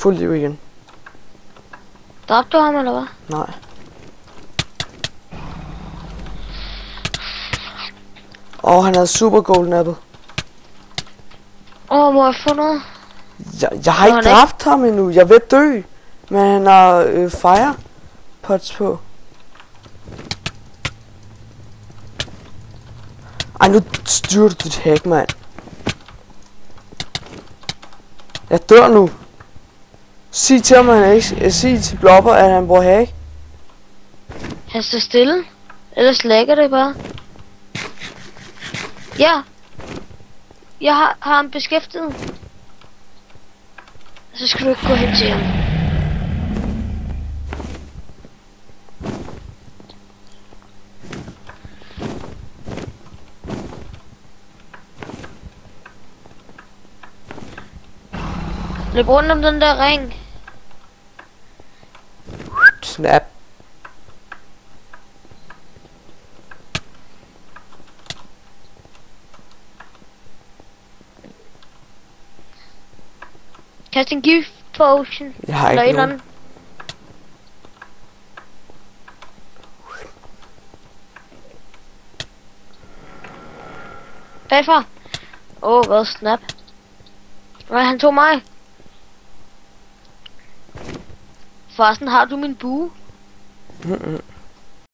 fuld liv igen. Dræbte du ham, eller hvad? Nej. Han havde super golden apple. Må jeg få noget? Jeg har ikke dræbt ham endnu. Jeg er ved at dø. Men han har fire pots på. Ej, nu styrer du dit hack, mand. Jeg dør nu. Sig til ham, sig til Blopper, at han bruger hack. Han står stille. Ellers lægger det bare. Ja. Jeg har ham beskæftiget. Så skal du ikke gå hen til ham. Løb rundt om den der ring. Snap. Kast en gift potion. Jeg har ikke nogen. Bagfra. Hvad snap. Nej, han tog mig. Forresten, har du min bue?